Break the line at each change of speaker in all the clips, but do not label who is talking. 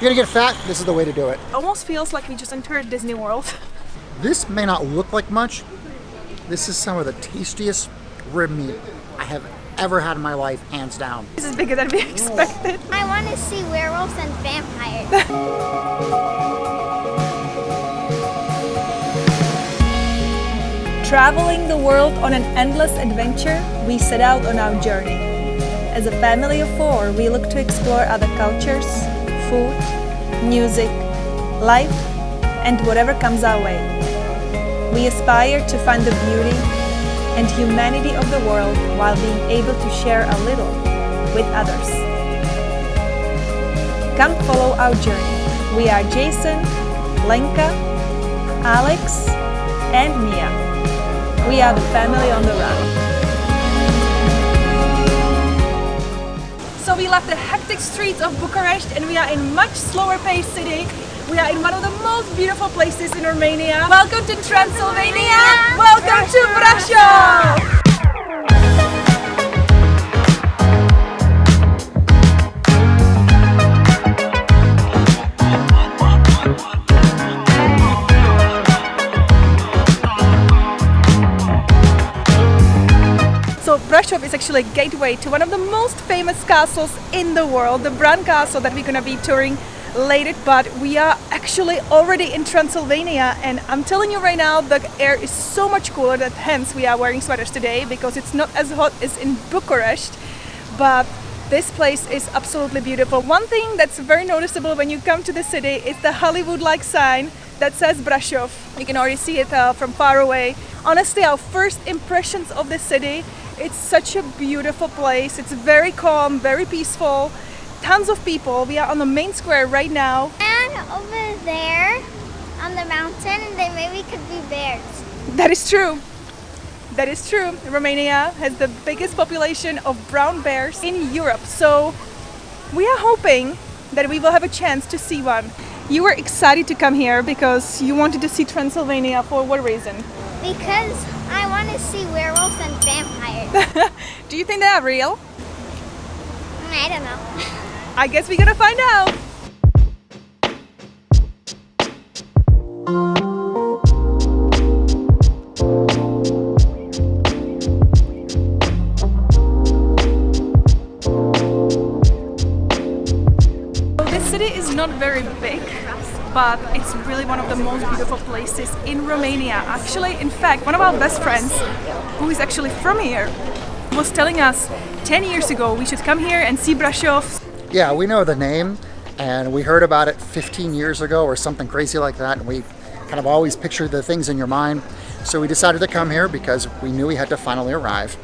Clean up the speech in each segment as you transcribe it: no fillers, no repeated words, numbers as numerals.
you're gonna get fat, this is the way to do it.
Almost feels like we just entered Disney World.
This may not look like much. This is some of the tastiest rib meat I have ever had in my life, hands down.
This is bigger than we expected.
I want to see werewolves and vampires.
Traveling the world on an endless adventure, we set out on our journey. As a family of 4, we look to explore other cultures, food, music, life, and whatever comes our way. We aspire to find the beauty and humanity of the world while being able to share a little with others. Come follow our journey. We are Jason, Lenka, Alex, and Mia. We are the family on the run. So we left the hectic streets of Bucharest and we are in much slower paced city. We are in one of the most beautiful places in Romania. Welcome to Transylvania! Welcome to Brasov! So Brasov is actually a gateway to one of the most famous castles in the world, the Bran Castle, that we're gonna be touring later, but we are actually already in Transylvania, and I'm telling you right now, the air is so much cooler that hence we are wearing sweaters today because it's not as hot as in Bucharest, but this place is absolutely beautiful. One thing that's very noticeable when you come to the city is the Hollywood-like sign that says Brasov. You can already see it from far away. Honestly, our first impressions of the city, it's such a beautiful place. It's very calm, very peaceful. Tons of people. We are on the main square right now.
And over there on the mountain, there maybe could be bears.
That is true. That is true. Romania has the biggest population of brown bears in Europe. So we are hoping that we will have a chance to see one. You were excited to come here because you wanted to see Transylvania. For what reason?
Because I want to see werewolves and vampires.
Do you think they are real?
I don't know.
I guess we're gonna find out. So this city is not very big, but it's really one of the most beautiful places in Romania. Actually, in fact, one of our best friends, who is actually from here, was telling us 10 years ago we should come here and see Brasov.
Yeah, we know the name, and we heard about it 15 years ago or something crazy like that, and we kind of always pictured the things in your mind. So we decided to come here because we knew we had to finally arrive.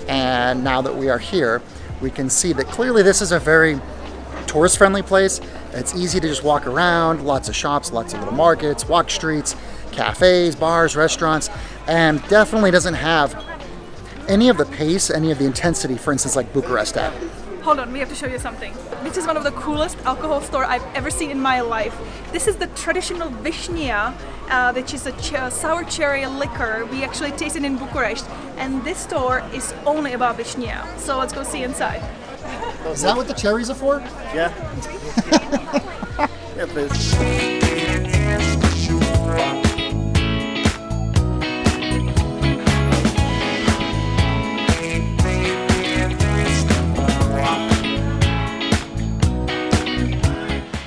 And now that we are here, we can see that clearly this is a very tourist-friendly place. It's easy to just walk around, lots of shops, lots of little markets, walk streets, cafes, bars, restaurants, and definitely doesn't have any of the pace, any of the intensity, for instance, like Bucharest had.
Hold on, we have to show you something. This is one of the coolest alcohol store I've ever seen in my life. This is the traditional Vishnia, which is a sour cherry liquor we actually tasted in Bucharest. And this store is only about Vishnia. So let's go see inside.
Is that what the cherries are for?
Yeah. Yeah, please.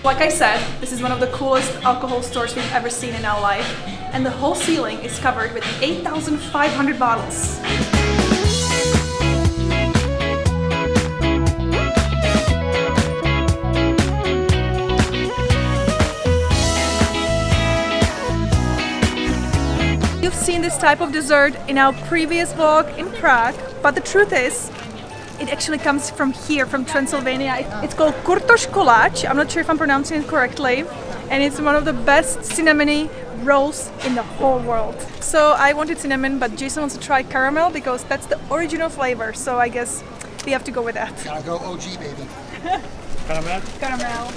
Like I said, this is one of the coolest alcohol stores we've ever seen in our life, and the whole ceiling is covered with 8,500 bottles. You've seen this type of dessert in our previous vlog in Prague, but the truth is, it actually comes from here, from Transylvania. It's called kurtoš koláč. I'm not sure if I'm pronouncing it correctly. And it's one of the best cinnamony rolls in the whole world. So I wanted cinnamon, but Jason wants to try caramel because that's the original flavor. So I guess we have to go with that.
Gotta go OG, baby.
Caramel?
Caramel.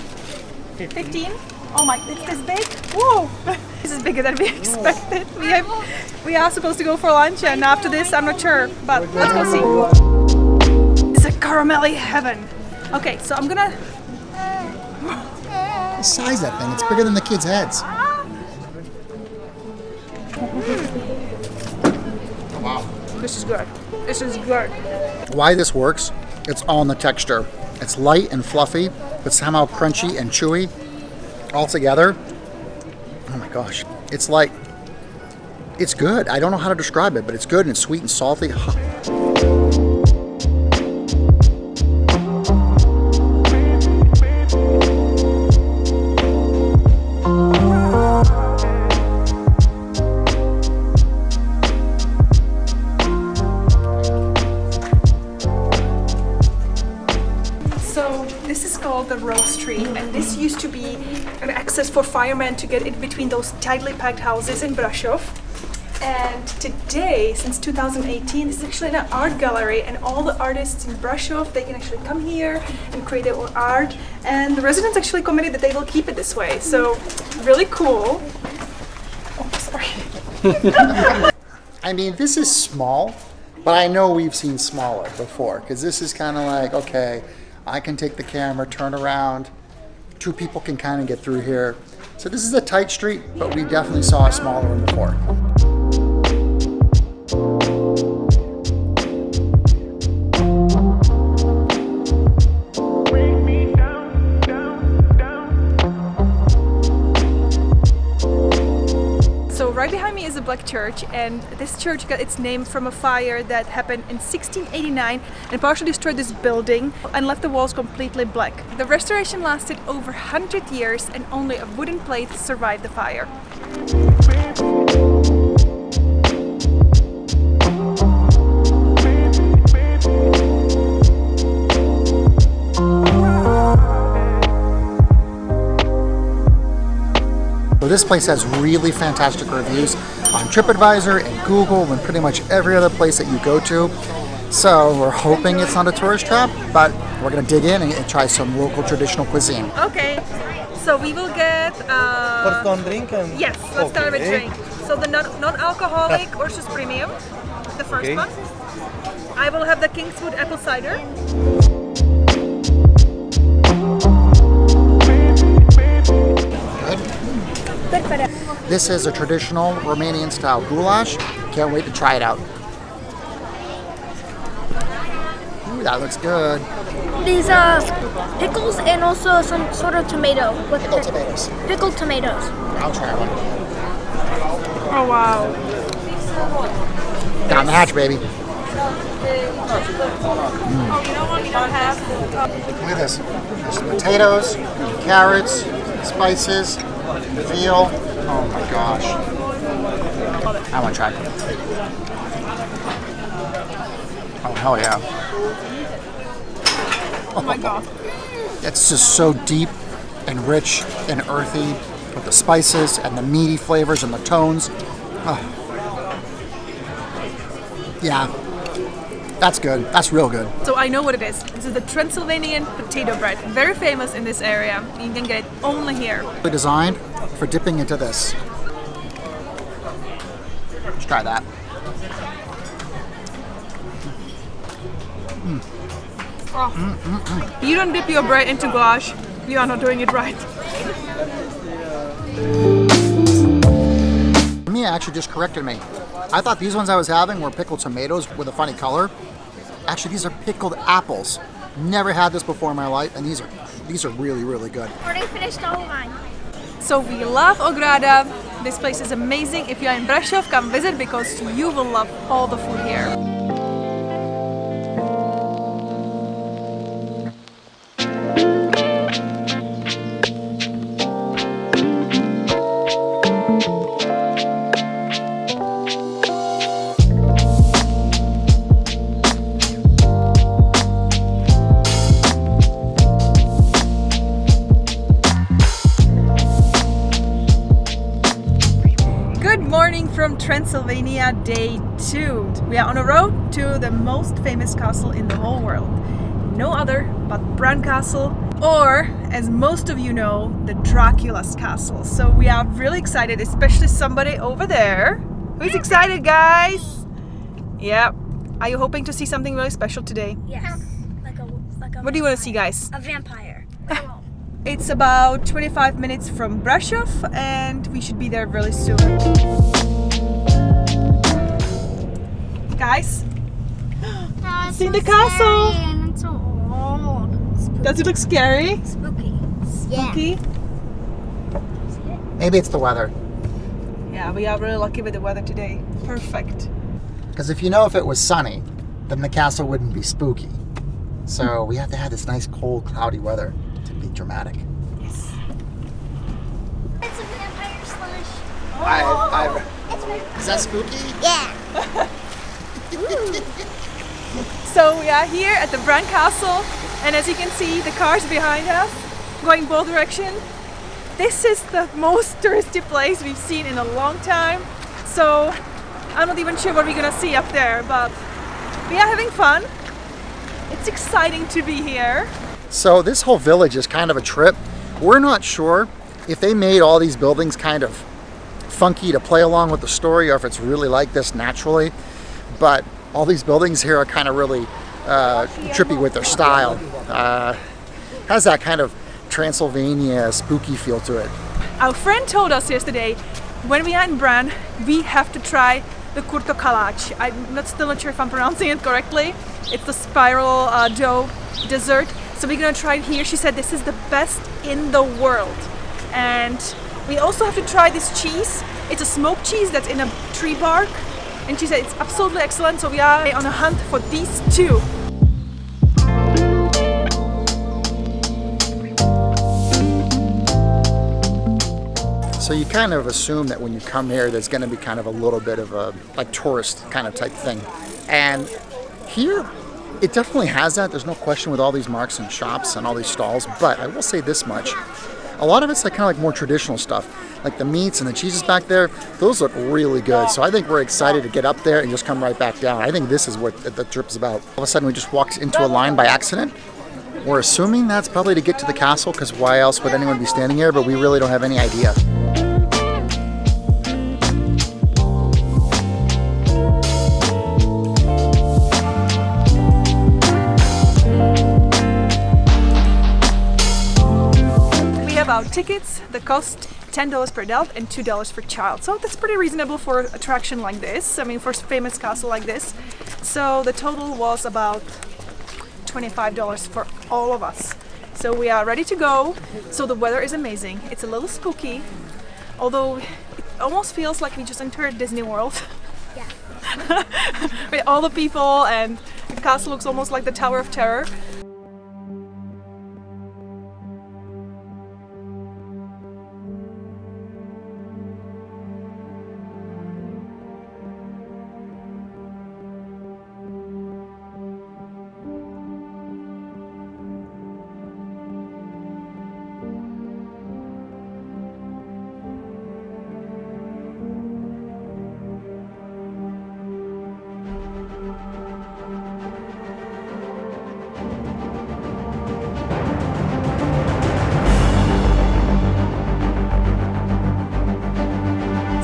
15? Oh my, it's this big? Whoa! This is bigger than we expected. We are supposed to go for lunch, and after this, I'm not sure, but let's go see. It's a caramelly heaven. Okay, so I'm gonna...
the size of that thing. It's bigger than the kids' heads. Wow.
This is good. This is good.
Why this works, it's all in the texture. It's light and fluffy, but somehow crunchy and chewy all together. Oh my gosh. It's like, it's good. I don't know how to describe it, but it's good and it's sweet and salty.
The Rose Street, and this used to be an access for firemen to get in between those tightly packed houses in Brasov. And today, since 2018, this is actually an art gallery, and all the artists in Brasov, they can actually come here and create their own art, and the residents actually committed that they will keep it this way, so really cool. Oh, sorry.
I mean, this is small, but I know we've seen smaller before, because this is kind of like, okay, I can take the camera, turn around, 2 people can kind of get through here. So this is a tight street, but we definitely saw a smaller one before.
Right behind me is a black church, and this church got its name from a fire that happened in 1689 and partially destroyed this building and left the walls completely black. The restoration lasted over 100 years and only a wooden plate survived the fire.
So this place has really fantastic reviews on TripAdvisor and Google and pretty much every other place that you go to. So we're hoping it's not a tourist trap, but we're gonna dig in and try some local traditional cuisine.
Okay, so we will get...
First one drink and...
Yes, let's start with drink. So the non-alcoholic Ursus Premium, the first one. I will have the Kingswood apple cider.
This is a traditional Romanian style goulash. Can't wait to try it out. Ooh, that looks good.
These pickles and also some sort of tomato. With
Pickled tomatoes.
Pickled tomatoes.
I'll try one.
Oh wow.
Down the hatch, baby.
Oh, you know what we don't have?
Look at this. There's some potatoes, carrots, spices, veal. Oh my gosh. I want to try it. Oh, hell yeah.
Oh my god.
It's just so deep and rich and earthy with the spices and the meaty flavors and the tones. Oh. Yeah. That's good. That's real good.
So I know what it is. This is the Transylvanian potato bread. Very famous in this area. You can get it only here.
Designed for dipping into this. Let's try that.
You don't dip your bread into goulash, you are not doing it right.
Mia actually just corrected me. I thought these ones I was having were pickled tomatoes with a funny color. Actually, these are pickled apples. Never had this before in my life, and these are really, really good.
Already finished all of mine.
So we love Ograda. This place is amazing. If you are in Brasov, come visit because you will love all the food here. From Transylvania, day 2. We are on a road to the most famous castle in the whole world. No other but Bran Castle, or as most of you know, the Dracula's Castle. So we are really excited, especially somebody over there. Who's excited, guys? Yeah. Are you hoping to see something really special today?
Yes. Like a
What do you want to see, guys?
A vampire.
It's about 25 minutes from Brasov and we should be there really soon. Guys, see the castle!
And it's so old.
Does it look scary?
Spooky.
Spooky?
Maybe it's the weather.
Yeah, we are really lucky with the weather today. Perfect.
Because if it was sunny, then the castle wouldn't be spooky. So we have to have this nice, cold, cloudy weather to be dramatic.
Yes.
It's a vampire slush.
Is that spooky?
Yeah.
So we are here at the Bran Castle, and as you can see, the cars behind us going both directions. This is the most touristy place we've seen in a long time. So I'm not even sure what we're gonna see up there, but we are having fun. It's exciting to be here.
So this whole village is kind of a trip. We're not sure if they made all these buildings kind of funky to play along with the story or if it's really like this naturally. But all these buildings here are kind of really trippy with their style. Has that kind of Transylvania spooky feel to it.
Our friend told us yesterday, when we are in Bran, we have to try the kurto kalač. I'm still not sure if I'm pronouncing it correctly. It's the spiral dough dessert. So we're gonna try it here. She said this is the best in the world. And we also have to try this cheese. It's a smoked cheese that's in a tree bark. And she said it's absolutely excellent. So we are on a hunt for these two.
So you kind of assume that when you come here, there's going to be kind of a little bit of a like tourist kind of type thing. And here, it definitely has that. There's no question with all these marks and shops and all these stalls. But I will say this much. A lot of it's like kind of like more traditional stuff. Like the meats and the cheeses back there, those look really good. So I think we're excited to get up there and just come right back down. I think this is what the trip is about. All of a sudden, we just walked into a line by accident. We're assuming that's probably to get to the castle, because why else would anyone be standing here? But we really don't have any idea.
We have our tickets that cost $10 per adult and $2 per child. So that's pretty reasonable for an attraction like this. I mean, for a famous castle like this. So the total was about $25 for all of us. So we are ready to go. So the weather is amazing. It's a little spooky, although it almost feels like we just entered Disney World.
Yeah.
With all the people, and the castle looks almost like the Tower of Terror.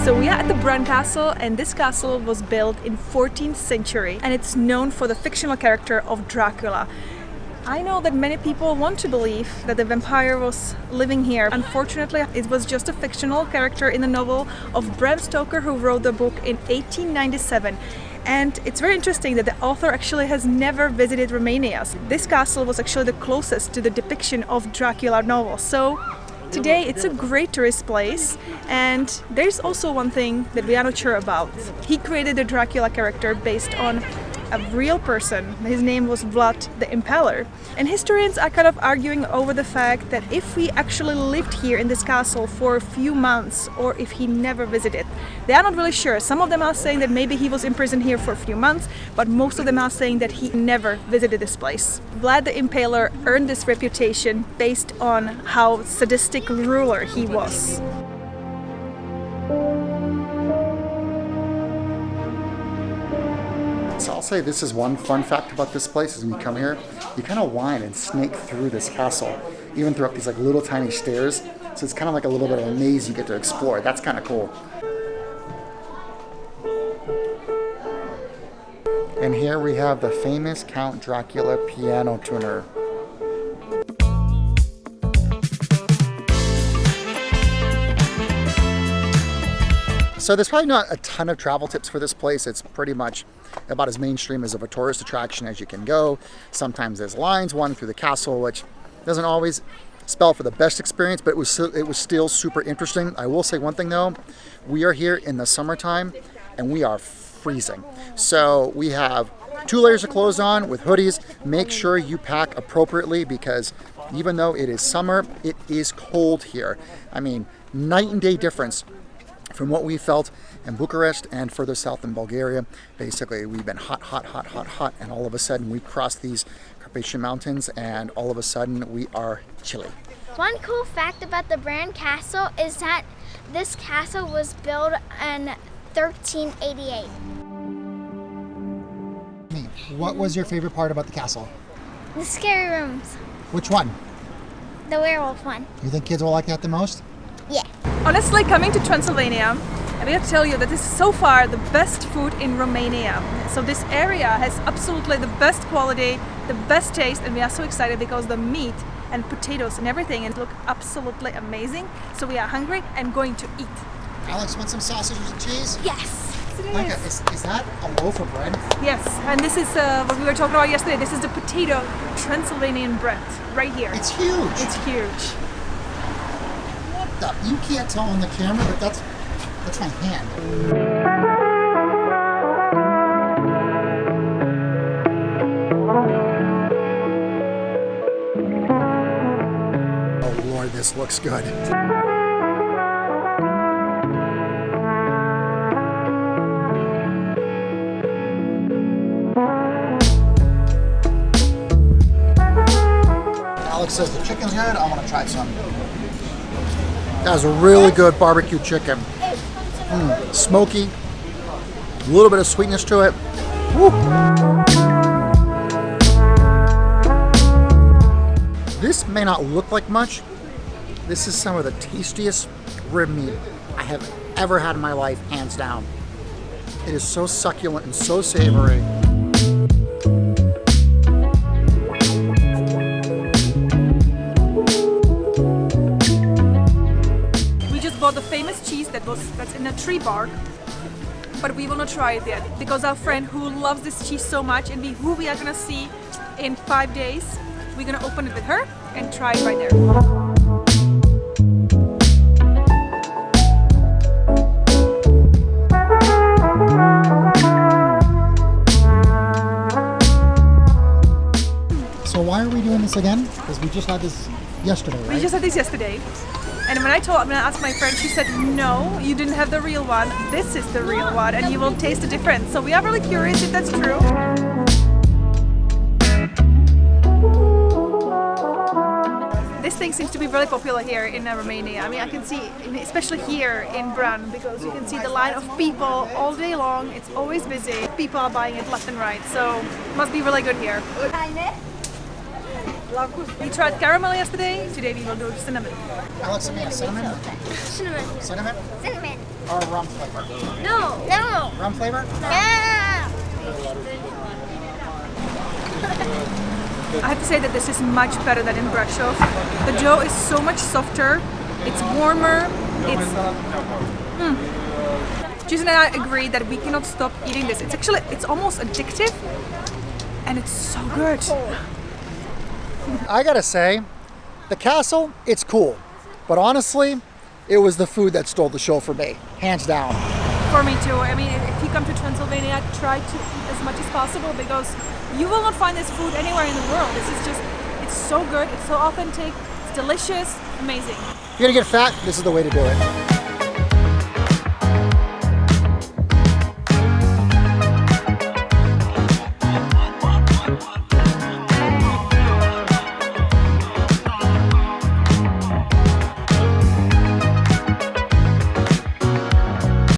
So we are at the Bran Castle, and this castle was built in 14th century, and it's known for the fictional character of Dracula. I know that many people want to believe that the vampire was living here. Unfortunately, it was just a fictional character in the novel of Bram Stoker, who wrote the book in 1897. And it's very interesting that the author actually has never visited Romania. This castle was actually the closest to the depiction of Dracula novel. So today it's a great tourist place, and there's also one thing that we are not sure about. He created the Dracula character based on a real person. His name was Vlad the Impaler. And historians are kind of arguing over the fact that if he actually lived here in this castle for a few months or if he never visited. They are not really sure. Some of them are saying that maybe he was imprisoned here for a few months, but most of them are saying that he never visited this place. Vlad the Impaler earned this reputation based on how sadistic ruler he was.
So I'll say this is one fun fact about this place is when you come here, you kind of wind and snake through this castle, even through up these like little tiny stairs. So it's kind of like a little bit of a maze you get to explore. That's kind of cool. And here we have the famous Count Dracula piano tuner. So there's probably not a ton of travel tips for this place. It's pretty much about as mainstream as of a tourist attraction as you can go. Sometimes there's lines wandering through the castle, which doesn't always spell for the best experience, but it was still super interesting. I will say one thing though, we are here in the summertime and we are freezing. So we have 2 layers of clothes on with hoodies. Make sure you pack appropriately because even though it is summer, it is cold here. I mean, night and day difference from what we felt in Bucharest and further south in Bulgaria. Basically, we've been hot, hot, hot, hot, hot, and all of a sudden we crossed these Carpathian Mountains and all of a sudden we are chilly.
One cool fact about the Bran Castle is that this castle was built in 1388.
What was your favorite part about the castle?
The scary rooms.
Which one?
The werewolf one.
You think kids will like that the most?
Yeah.
Honestly, coming to Transylvania, I have to tell you that this is so far the best food in Romania. So this area has absolutely the best quality, the best taste, and we are so excited because the meat and potatoes and everything look absolutely amazing. So we are hungry and going to eat.
Alex, want some sausages and cheese?
Yes, it is.
Okay, is that a loaf of bread?
Yes, and this is what we were talking about yesterday. This is the potato Transylvanian bread right here.
It's huge.
It's huge.
You can't tell on the camera, but that's my hand. Oh Lord, this looks good. Alex says the chicken's good. I want to try some. That was a really good barbecue chicken. Smoky, a little bit of sweetness to it. Woo. This may not look like much. This is some of the tastiest rib meat I have ever had in my life, hands down. It is so succulent and so savory.
The famous cheese that's in a tree bark, but we will not try it yet because our friend who loves this cheese so much and who we are gonna see in 5 days, we're gonna open it with her and try it right there.
So why are we doing this again? Because we just had this yesterday, right?
We just had this yesterday. And when I asked my friend, she said, no, you didn't have the real one. This is the real one, and you will taste the difference. So we are really curious if that's true. This thing seems to be really popular here in Romania. I mean, I can see, especially here in Bran, because you can see the line of people all day long. It's always busy. People are buying it left and right. So it must be really good here. We tried caramel yesterday. Today we will do cinnamon.
Alex, cinnamon?
Cinnamon.
Cinnamon?
Cinnamon.
Or rum flavor?
No. No.
Rum flavor?
No.
I have to say that this is much better than in Brasov. The dough is so much softer. It's warmer. Jason and I agree that we cannot stop eating this. It's almost addictive, and it's so good.
I gotta say, the castle, it's cool. But honestly, it was the food that stole the show for me, hands down.
For me too. I mean, if you come to Transylvania, try to eat as much as possible because you will not find this food anywhere in the world. It's so good, it's so authentic, it's delicious, amazing.
If you're gonna get fat, this is the way to do it.